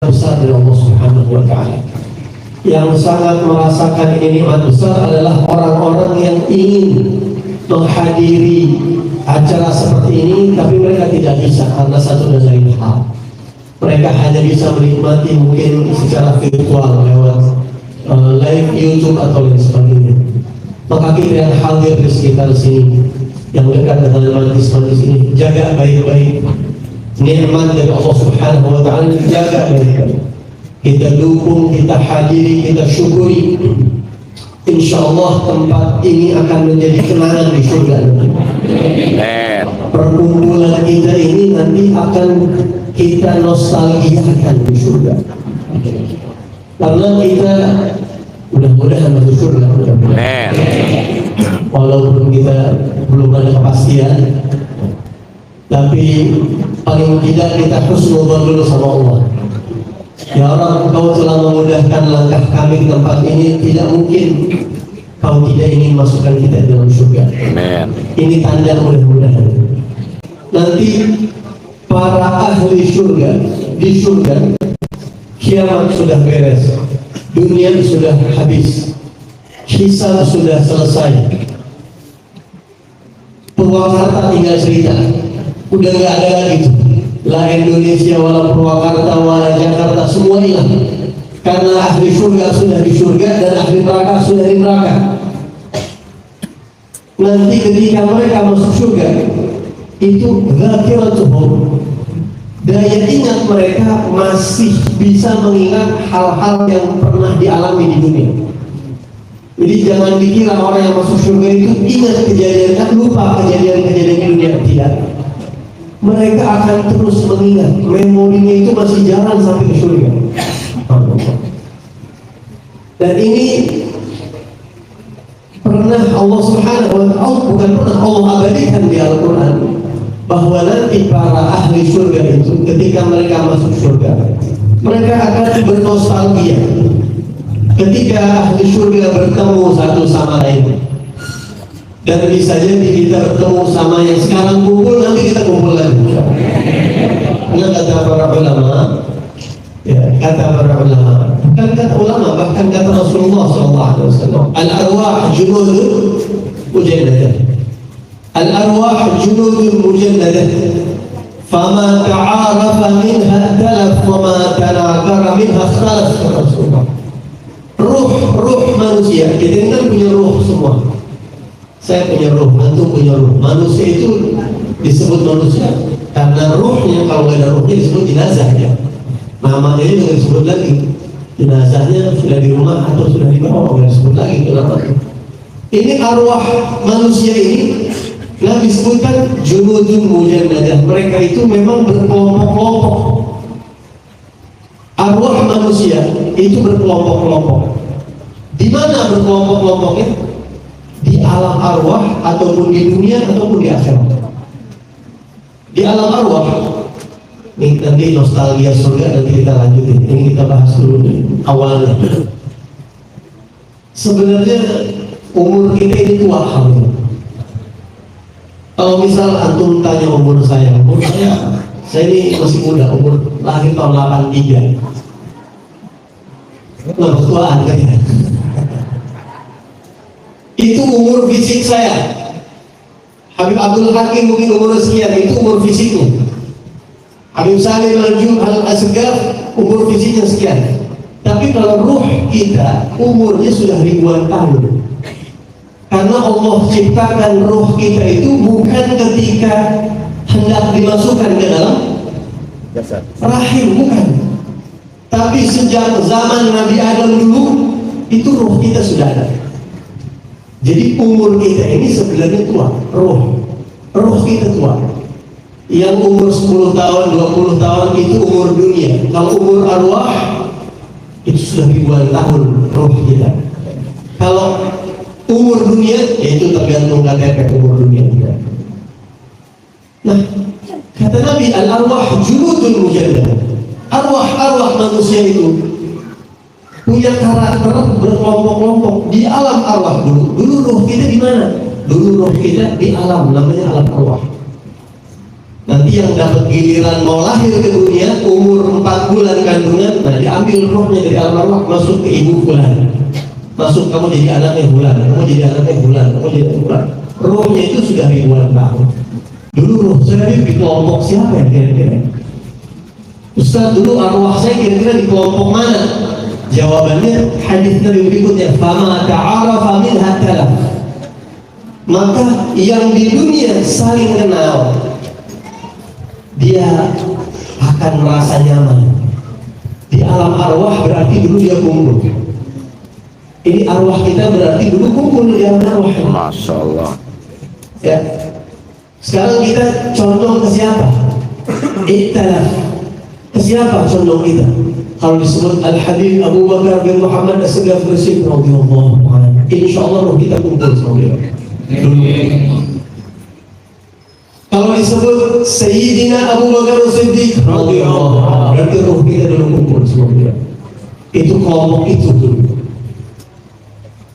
besar dari Allah Subhanahu wa Ta'ala. Yang sangat merasakan ini nikmat besar adalah orang-orang yang ingin menghadiri acara seperti ini, tapi mereka tidak bisa karena satu dan lain hal. Mereka hanya bisa menikmati mungkin secara virtual lewat live YouTube atau lain sebagainya. Maka kita yang hadir di sekitar sini, yang dekat dengan majlis-majlis ini, jaga baik-baik nikmat dari Allah Subhanahu wa Ta'ala, dijaga baik-baik. Kita dukung, kita hadiri, kita syukuri. Insya Allah tempat ini akan menjadi kenangan di surga. Perkumpulan kita ini nanti akan kita nostalgiakan di surga. Karena kita mudah-mudahan masuk surga. Walaupun kita belum ada kepastian, tapi paling tidak kita husnudzon dulu sama Allah. Ya Allah, Engkau telah memudahkan langkah kami ke tempat ini, tidak mungkin Kau tidak ingin masukkan kita dalam surga. Ini tanda mudah-mudahan. Nanti para ahli surga di surga, kiamat sudah beres, dunia sudah habis, hisab sudah selesai, Purwakarta tinggal cerita, udah nggak ada lagi tuh. La Indonesia, wala Purwakarta, wala Jakarta, semua hilang. Karena ahli surga sudah di surga dan ahli neraka sudah di neraka. Nanti ketika mereka masuk surga, itu dzakiratuhum, daya ingat mereka masih bisa mengingat hal-hal yang pernah dialami di dunia. Jadi jangan dikira orang yang masuk surga itu ingat kejadian, kan lupa kejadian-kejadian di dunia. Tidak. Mereka akan terus mengingat, memorinya itu masih jalan sampai ke surga. Dan ini pernah Allah Subhanahu wa Ta'ala, bukan pernah, Allah abadikan di Al-Quran, bahwa nanti para ahli surga itu ketika mereka masuk surga, mereka akan bernostalgia ketika ahli surga bertemu satu sama lain. Dan bisa jadi kita bertemu sama yang sekarang kumpul, nanti kita kumpul lagi. Karena kata para ulama, ya, kata para ulama, bukan kata ulama, bahkan kata Rasulullah SAW, al-arwah junudun mujannadah, al-arwah junudun mujannadah, fama ta'arafa minha talaf, wama tanakara minha khalaf. Rasulullah, ruh manusia, kita kan punya ruh semua. Saya punya ruh, antum punya ruh. Manusia itu disebut manusia karena ruhnya, kalau nggak ada ruhnya disebut jenazah ya. Namanya juga disebut lagi. Jenazahnya sudah di rumah atau sudah dibawa, nggak disebut lagi kenapa? Ini arwah manusia ini yang disebutkan junudun mujannadah. Mereka itu memang berkelompok-kelompok. Arwah manusia itu berkelompok-kelompok. Di mana berkelompok-kelompoknya? Di alam arwah, ataupun di dunia, ataupun di akhirat. Di alam arwah, nih nanti nostalgia surga nanti kita lanjutin. Ini kita bahas dulu awalnya. Sebenarnya umur kita ini tua halnya. Kalau misal antum tanya umur saya ini masih muda, umur lahir tahun 83. Nah, ketuaan kan ya. Itu umur fisik saya. Habib Abdul Hakim mungkin umur sekian, itu umur fisiknya. Habib Salim Al-Asghar umur fisiknya sekian. Tapi kalau ruh kita umurnya sudah ribuan tahun. Karena Allah ciptakan ruh kita itu bukan ketika hendak dimasukkan ke dalam rahim, bukan. Tapi sejak zaman Nabi Adam dulu, itu ruh kita sudah ada. Jadi umur kita ini sebenarnya tua, roh kita tua. Yang umur 10 tahun, 20 tahun itu umur dunia. Kalau umur arwah itu sudah ribuan tahun roh kita. Kalau umur dunia, yaitu tergantung KTP umur dunia kita. Nah, kata Nabi, al-arwah junudun mujannadah. Arwah manusia itu punya karakter berkelompok-kelompok di alam arwah dulu. Dulu roh kita di mana? Dulu roh kita di alam, namanya alam arwah. Nanti yang dapat giliran mau lahir ke dunia umur 4 bulan kandungan, nah diambil rohnya dari alam arwah masuk ke ibu bulan. Masuk, kamu jadi anaknya bulan, kamu jadi anaknya bulan, kamu jadi bulan. Rohnya itu sudah ribuan tahun. Dulu roh saya di kelompok siapa ya kira-kira? Ustaz, dulu arwah saya kira-kira di kelompok mana? Jawabannya hadis Nabi berikutnya, fama ta'arafa minha talaf. Maka yang di dunia saling kenal, dia akan merasa nyaman. Di alam arwah berarti dulu dia kumpul. Ini arwah kita berarti dulu kumpul di alam arwah. Masya Allah. Ya. Sekarang kita condong ke siapa? Iktalaf. Ke siapa condong kita? Kalau disebut Al-Habib Abu Bakar bin Muhammad As-Sigaf Bersih radhiyallahu anhu, insyaallah roh kita kumpul sama beliau. Kalau disebut Sayyidina Abu Bakar As-Siddiq radhiyallahu anhu, berarti roh kita dulu kumpul sama beliau. Itu kelompok itu dulu.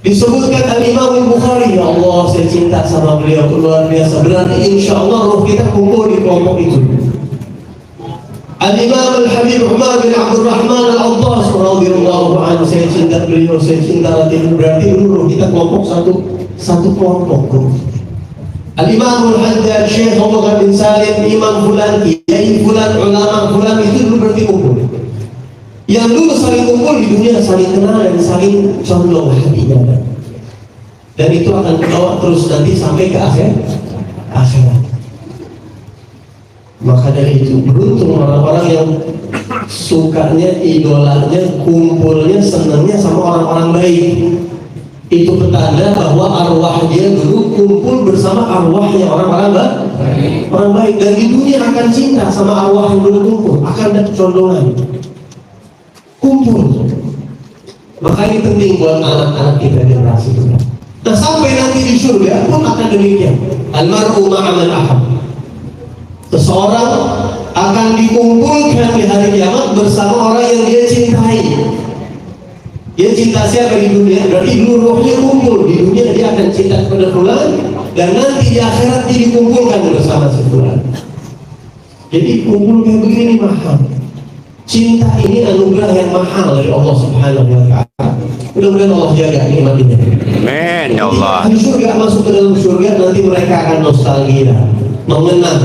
Disebutkan Al-Imam Al-Bukhari, ya Allah saya cinta sama beliau luar biasa, berarti insyaallah roh kita kumpul di kelompok itu. Al-Imam Al-Habib Umar bin Abdul Rahman Al-Attas radhiyallahu anhu, saya cinta beliau, saya cinta Latin, berarti dulu kita kelompok satu kelompok. Al-Imam Al-Haddad Syekh Abu Bakar bin Salim, Imam Fulan, Kiai Fulan, ulama Fulan, itu dulu berarti kumpul. Yang dulu saling kumpul di dunia, saling kenal dan saling condong hatinya, dan itu akan dibawa terus nanti sampai ke akhirat. Maka dari itu beruntung orang-orang yang sukanya, idolanya, kumpulnya, senangnya sama orang-orang baik. Itu petanda bahwa arwah dia dulu kumpul bersama arwahnya orang-orang baik. Orang baik, dan di dunia akan cinta sama arwah yang dulu kumpul, akan ada condongan kumpul. Maka ini penting buat anak-anak kita generasi kita. Nah sampai nanti di surga pun akan demikian. Almar'u ma'aman ahab. Seseorang akan dikumpulkan di hari kiamat bersama orang yang dia cintai. Dia cinta siapa di dunia? Berarti dulu rohnya kumpul. Di dunia dia akan cinta kepada fulan, dan nanti di akhirat dia dikumpulkan bersama si fulan. Jadi kumpul kayak begini mahal. Cinta ini anugerah yang mahal dari Allah Subhanahu wa ta'ala. Mudah-mudahan Allah jaga nikmat ini. Amin ya Allah. Ahli surga masuk ke dalam surga, nanti mereka akan nostalgia, mengenang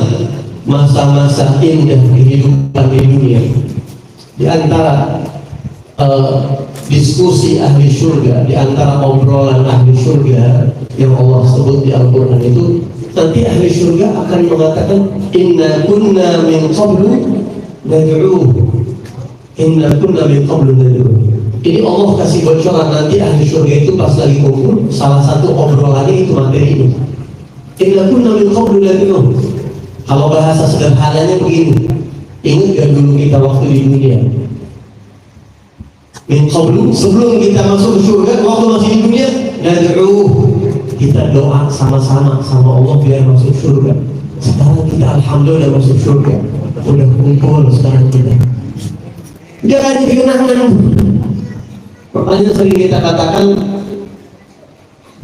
masa-masa indah kehidupan di dunia. Di antara diskusi ahli surga, di antara obrolan ahli surga yang Allah sebut di Al-Quran itu, nanti ahli surga akan mengatakan, inna kunna min qablu nad'uhu, inna kunna min qablu nad'uhu. Ini Allah kasih bocoran, nanti ahli surga itu pas lagi kumpul, salah satu obrolannya itu materi ini. Inna kunna min qablu nad'uhu. Kalau bahasa sederhananya begini, ingat gak dulu kita waktu di dunia? Min qablu, sebelum kita masuk ke surga, waktu masih di dunia, nad'uhu, kita doa sama-sama sama Allah biar masuk surga. Sekarang kita alhamdulillah masuk surga, udah kumpul sekarang kita. Jangan dikenang-kenang. Makanya sering kita katakan,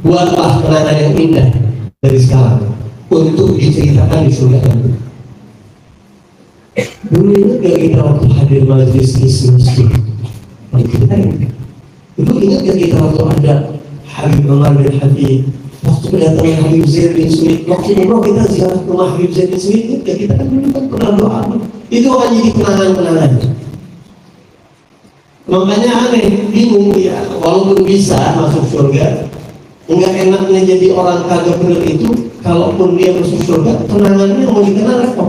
buatlah kenangan yang indah dari sekarang untuk diceritakan di surga nanti. Dulu ingat gak kita waktu hadir majlis masjid? Dulu ingat gak kita waktu ada Habib Umar bin Habib, waktu kedatangan Habib Zaid bin Smith, waktu umroh kita ziarah rumah Habib Zaid bin Smith, ingat gak kita kan dulu kan pernah doa? Itu akan jadi kenangan-kenangan. Makanya aneh, bingung ya, walaupun bisa masuk surga, enggak enaknya jadi orang kagak bener itu, kalaupun dia masuk surga, kenangannya mau dikenal apa?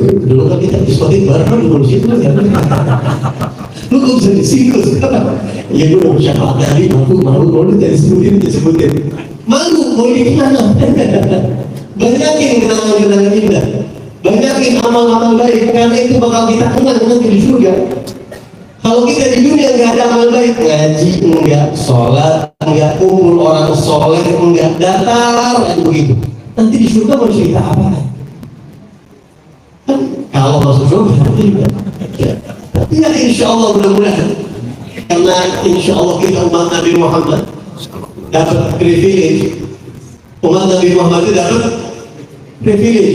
Dulu kan kita diskotik bareng di situ kan, lu kok bisa disikut sekarang? Ya gue mau syafaat dari malu jadi sebutin, malu mau dikenal. Banyakin kenangan-kenangan indah, banyakin amal-amal baik, karena itu bakal kita kenal nanti di surga. Kalau kita di dunia nggak ada amal baik, ngaji enggak, sholat enggak, kumpul orang soleh enggak, datar aja begitu, nanti di surga mau cerita apa? Kan kalau masuk surga nanti juga. Ya. Tapi ya insya Allah mudah-mudahan, karena insya Allah kita umat Nabi Muhammad dapat privilege, umat Nabi Muhammad itu dapat Privilege.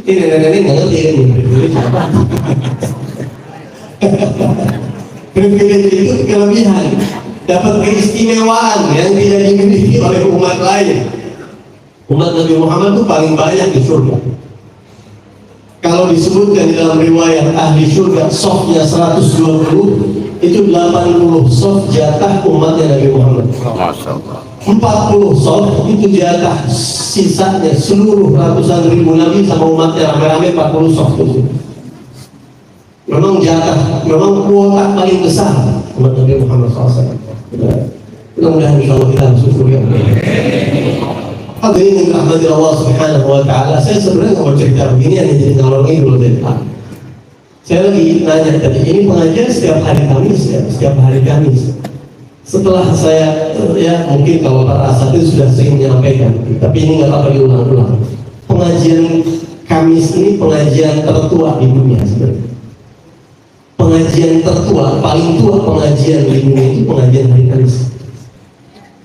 Ini nenek-nenek nggak ngerti ini privilege apa? Privilege itu kelebihan, dapat keistimewaan yang tidak dimiliki oleh umat lain. Umat Nabi Muhammad itu paling banyak di surga. Kalau disebutkan di dalam riwayat ahli surga sofnya 120, itu 80 sof jatah umatnya Nabi Muhammad. Masya Allah. 40 sof itu jatah sisanya seluruh ratusan ribu nabi sama umatnya rame-rame 40 sof itu. Memang jatah, memang kuota paling besar umat Nabi Muhammad SAW. Mudah-mudahan insya Allah kita masuk surga. Hadirin yang dirahmati Allah Subhanahu wa Ta'ala, saya sebenarnya nggak mau cerita begini, hanya jadi ngalor ngidul dari Pak. Saya lagi nanya tadi, ini pengajian setiap hari Kamis ya, setiap hari Kamis. Setelah saya, ya mungkin kalau para asatidz sudah sering menyampaikan, tapi ini nggak apa-apa diulang-ulang. Pengajian Kamis ini pengajian tertua di dunia sebenarnya. Pengajian tertua, paling tua pengajian di dunia itu pengajian hari Kamis.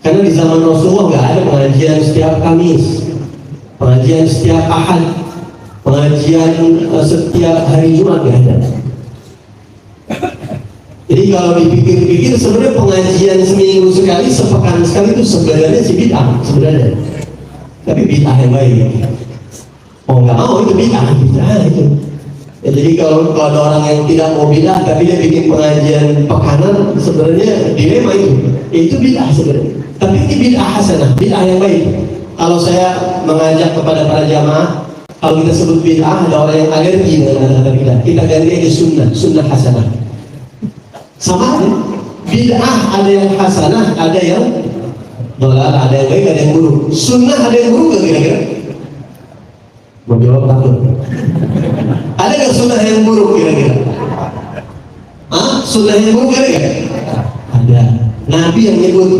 Karena di zaman Rasulullah nggak ada pengajian setiap Kamis, pengajian setiap Ahad, pengajian setiap hari Jumat, nggak ada. Jadi kalau dipikir-pikir sebenarnya pengajian seminggu sekali, sepekan sekali itu sebenarnya si bid'ah sebenarnya. Tapi bid'ah yang baik. Oh nggak mau itu bid'ah itu. Ya, jadi kalau ada orang yang tidak mau bid'ah tapi dia bikin pengajian pekanan, sebenarnya dilema itu bid'ah sebenarnya. Tapi ini bid'ah hasanah, bid'ah yang baik. Kalau saya mengajak kepada para jamaah, kalau kita sebut bid'ah, ada orang yang alergi dengan kata bid'ah, kita ganti aja sunnah hasanah. Sama aja, bid'ah ada yang hasanah, ada yang dolal, ada yang baik, ada yang buruk. Sunnah ada yang buruk gak kira-kira? Mau jawab takut. Ada gak sunnah yang buruk kira-kira? Sunnah yang buruk kira-kira? Ada. Nabi yang nyebut,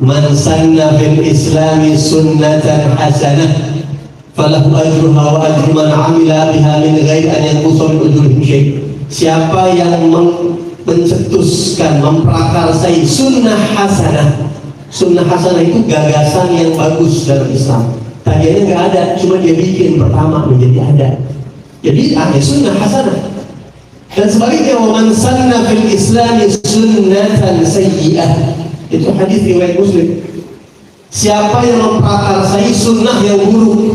man sanna fil islami sunnatan hasanah falahu ajruha wa ajru man amila biha min ghairi an yanqusa min ujurihim syai'. Siapa yang mencetuskan, memprakarsai sunnah hasanah. Sunnah hasanah itu gagasan yang bagus dalam Islam. Tadinya nggak ada, cuma dia bikin pertama menjadi ada. Jadi ada sunnah hasanah. Dan sebaliknya, wa man sanna fil islami sunnatan sayyi'ah. Itu hadis riwayat Muslim. Siapa yang memprakarsai sunnah yang buruk,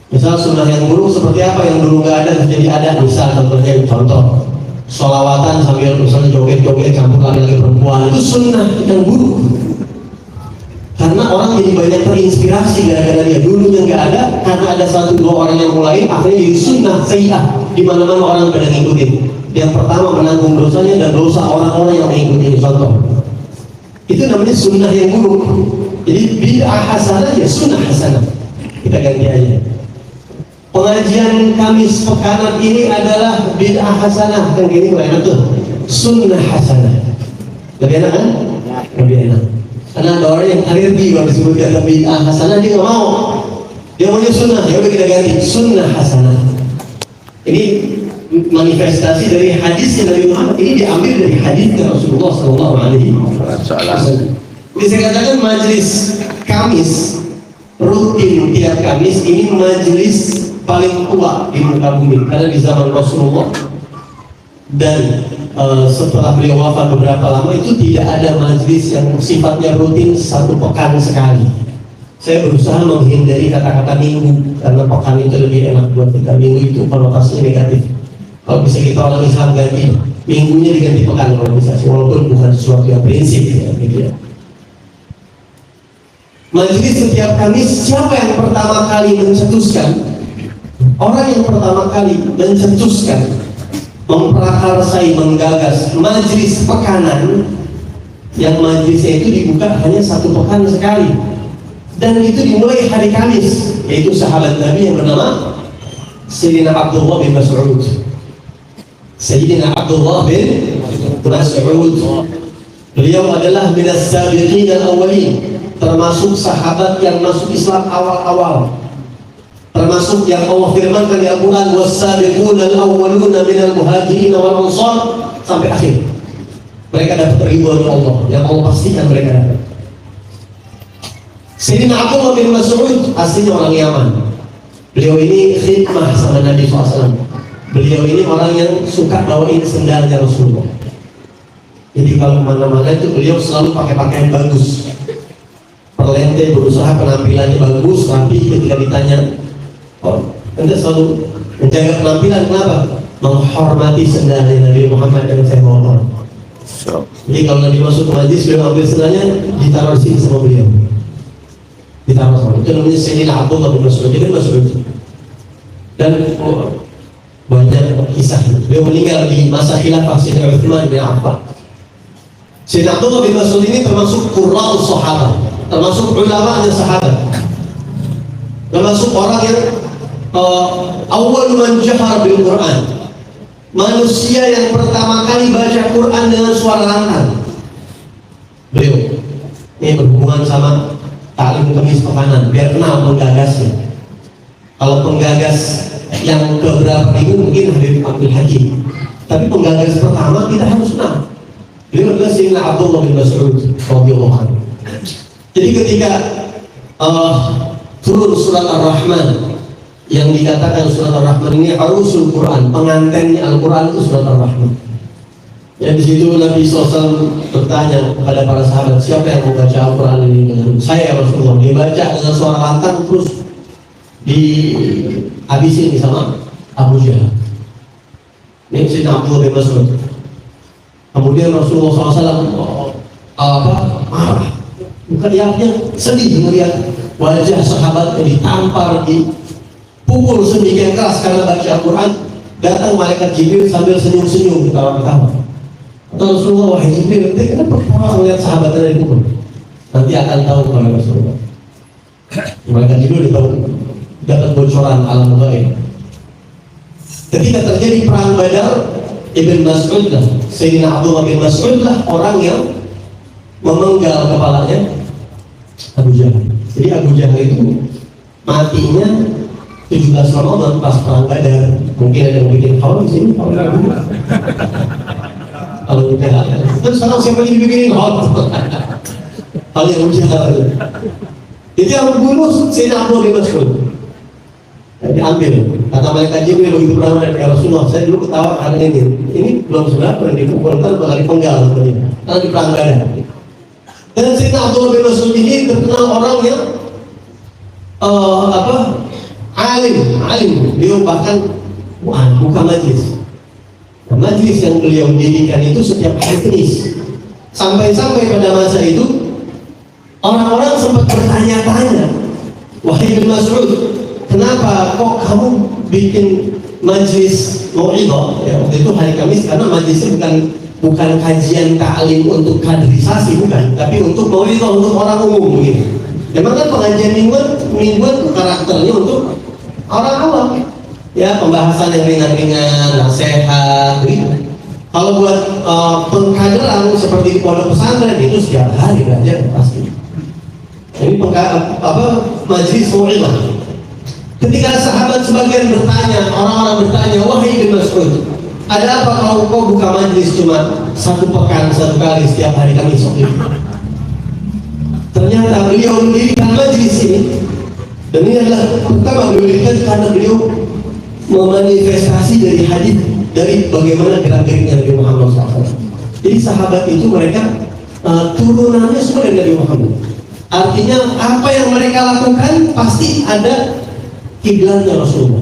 misal sunnah yang buruk seperti apa yang dulu nggak ada jadi ada, misal contoh sholawatan sambil misalnya joget-joget campur laki-laki perempuan, itu sunnah yang buruk. Karena orang jadi banyak terinspirasi gara-gara dia. Dulunya nggak ada, karena ada satu dua orang yang mulai, akhirnya jadi sunnah sayyi'ah, di mana-mana orang pada ngikutin. Yang pertama menanggung dosanya dan dosa orang-orang yang mengikuti. Contoh, itu namanya sunnah yang buruk. Jadi bid'ah hasanah ya sunnah hasanah. Kita ganti aja. Pengajian Kamis pekanan ini adalah bid'ah hasanah. Kan gini enak tuh. Sunnah hasanah. Lebih enak kan? Lebih enak. Karena ada orang yang alergi kalau disebut kata bid'ah hasanah, dia nggak mau. Dia maunya sunnah. Ya udah kita ganti sunnah hasanah. Ini manifestasi dari hadis Nabi Muhammad, ini diambil dari hadisnya Rasulullah SAW. Jadi saya katakan majelis Kamis rutin tiap Kamis ini majelis paling tua di muka bumi, karena di zaman Rasulullah dan setelah beliau wafat beberapa lama itu tidak ada majelis yang sifatnya rutin satu pekan sekali. Saya berusaha menghindari kata-kata minggu karena pekan itu lebih enak buat kita. Minggu itu konotasinya negatif. Kalau bisa kita orang Islam ganti minggunya diganti pekan kalau bisa, walaupun bukan sesuatu yang prinsip ya, gitu ya. Majelis setiap Kamis, siapa yang pertama kali mencetuskan? Orang yang pertama kali mencetuskan, memprakarsai, menggagas majelis pekanan, yang majelisnya itu dibuka hanya satu pekan sekali, dan itu dimulai hari Kamis, yaitu sahabat Nabi yang bernama Sayyidina Abdullah bin Mas'ud. Sayyidina Abdullah bin Mas'ud, beliau adalah minas sabiqin al-awwalin, termasuk sahabat yang masuk Islam awal-awal, termasuk yang Allah firmankan di Al-Quran, was-sabiqun al-awwaluna minal muhajirin wal ansar, sampai akhir. Mereka dapat ridwan Allah, yang Allah pastikan mereka dapat. Sayyidina Abdullah bin Mas'ud aslinya orang Yaman. Beliau ini khidmah sama Nabi SAW. Beliau ini orang yang suka bawain sendalnya Rasulullah. Jadi kalau kemana-mana itu beliau selalu pakai pakaian bagus. Perlente, berusaha penampilannya bagus, tapi ketika ditanya, Anda selalu menjaga penampilan, kenapa? Menghormati sendalnya Nabi Muhammad yang saya bawa. Jadi kalau Nabi masuk ke majlis, beliau ambil sendalnya, ditaruh sini sama beliau. Ditaruh sama. Itu namanya Sayyidina Abdullah bin Mas'ud. Dia kan Mas'ud. Dan banyak kisah. Beliau meninggal di masa khilafah Sayyidina Utsman bin Affan. Sayyidina Abdullah bin Mas'ud ini termasuk qurra'us sahabat, termasuk ulama'nya sahabat, termasuk orang yang awal man jahar bil Quran, manusia yang pertama kali baca Quran dengan suara lantang. Beliau ini berhubungan sama Ta'lim Kemis Pekanan, biar kenal penggagasnya. Kalau penggagas yang keberapa ini mungkin Habib Abdul Hakim, tapi penggagas pertama kita harus kenal. Beliau adalah Sayyidina Abdullah bin Mas'ud radhiyallahu anhu. Jadi ketika turun surat Ar-Rahman, yang dikatakan surat Ar-Rahman ini arusul Quran, pengantennya Al-Quran itu surat Ar-Rahman. Yang di situ Nabi SAW bertanya kepada para sahabat, siapa yang membaca Al-Quran ini dengan saya Rasulullah? Dia baca dengan suara lantang, terus dihabisin sama Abu Jahal. Ini Sayyidina Abdullah bin Mas'ud. Kemudian Rasulullah SAW marah, bukan dia sedih melihat wajah sahabat yang ditampar, dipukul sedemikian keras karena baca Al-Quran. Datang malaikat Jibril sambil senyum-senyum, ketawa-ketawa. Rasulullah, wahai Jibril, kenapa ketawa melihat sahabatnya dari pukul? Nanti akan tahu kepada Rasulullah. Malaikat Jibril tahu, dapat bocoran alam gaib. Ketika terjadi perang Badar, Ibn Mas'ud lah, Sayyidina Abdullah bin Mas'ud lah orang yang memenggal kepalanya Abu Jahal. Jadi Abu Jahal itu matinya 17 Ramadan pas perang Badar. Mungkin ada yang bikin haul di sini. Kalau kita terus sekarang siapa yang dibikinin haul? Hal yang Abu Jahal. Itu yang membunuh Sayyidina Abdullah bin Mas'ud. Diambil, kata malaikat Jibril begitu beramal, ya Rasulullah, saya dulu ketawa karena ini belum seberapa yang dipukul, kan bakal dipenggal sebenarnya, karena di perang Badar. Dan Sayyidina Abdullah bin Mas'ud ini terkenal orang yang alim, beliau bahkan buka majlis. Nah, majlis yang beliau dirikan itu setiap hari Kamis. Sampai-sampai pada masa itu orang-orang sempat bertanya-tanya, wahai Ibn Mas'ud, kenapa kok kamu bikin majlis mau'idhah? Ya, waktu itu hari Kamis, karena majlisnya bukan kajian ta'lim untuk kaderisasi, bukan, tapi untuk mau'idhah, untuk orang umum gitu. Memang kan pengajian mingguan itu karakternya untuk orang awam. Ya, pembahasan yang ringan-ringan, nasihat gitu. Kalau buat pengkaderan seperti di pondok pesantren itu setiap hari belajar pasti. Ini majlis mau'idhah. Ketika sahabat sebagian bertanya, orang-orang bertanya, wahai Ibn Mas'ud, ada apa kalau kau buka majlis cuma satu pekan, satu kali setiap hari Kamis? Ternyata beliau mendirikan majlis ini, dan ini adalah pertama beliau dirikan karena beliau memanifestasi dari hadis, dari bagaimana gerak-geriknya Nabi Muhammad SAW. Jadi sahabat itu mereka turunannya semua dari Nabi Muhammad. Artinya apa yang mereka lakukan pasti ada kiblatnya Rasulullah.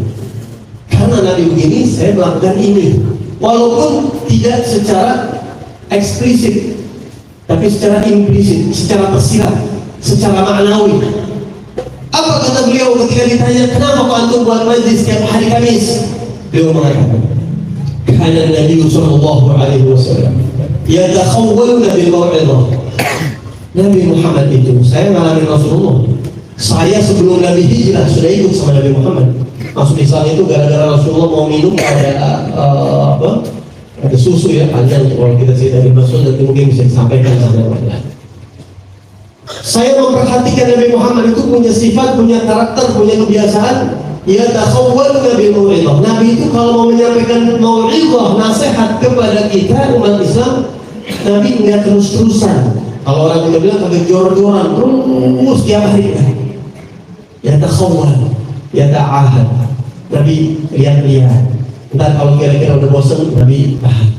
Karena Nabi begini, saya melakukan ini, walaupun tidak secara eksplisit, tapi secara implisit, secara tersirat, secara maknawi. Apa kata beliau ketika ditanya, kenapa kau antum buat majlis setiap hari Kamis? Beliau mengatakan, karena Nabi sallallahu alaihi wasallam yatakhawwaluna bil mau'izah. Nabi Muhammad itu, saya ngalamin Rasulullah. Saya sebelum Nabi hijrah sudah ikut sama Nabi Muhammad. Masuk Islam itu gara-gara Rasulullah mau minum ada susu ya, panjang kalau kita cerita dari Rasul, nanti mungkin bisa disampaikan sama orang lain. Saya memperhatikan Nabi Muhammad itu punya sifat, punya karakter, punya kebiasaan. Ya takhawwaluna bil mau'izah. Nabi itu kalau mau menyampaikan mau'izah, nasihat kepada kita umat Islam, Nabi enggak terus-terusan. Kalau orang kita bilang agak jor-joran terus tiap hari. Ya takhawwal. ya ta'ahad. Nabi lihat-lihat. Ntar kalau kira-kira udah bosen, Nabi tahan.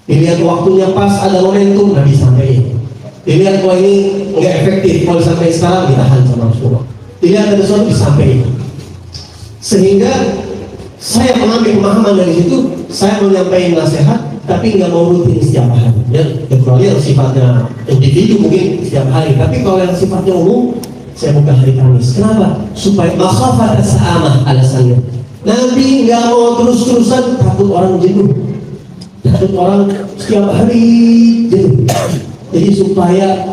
Dilihat waktunya pas, ada momentum, Nabi sampaikan. Dilihat kalau ini nggak efektif, kalau sampai sekarang ditahan sama Rasulullah. Dilihat ada sesuatu disampaikan. Sehingga saya mengambil pemahaman dari situ, saya menyampaikan nasihat, tapi nggak mau rutin setiap hari. Ya, kecuali yang sifatnya individu mungkin setiap hari. Tapi kalau yang sifatnya umum, saya buka hari Kamis. Kenapa? Supaya makhafat as-sa'amah alasannya. Nabi nggak mau terus-terusan, takut orang jenuh, takut orang setiap hari jenuh. Jadi supaya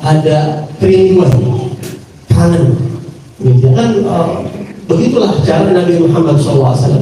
ada kerinduan, kangen. Gitu kan, begitulah cara Nabi Muhammad SAW.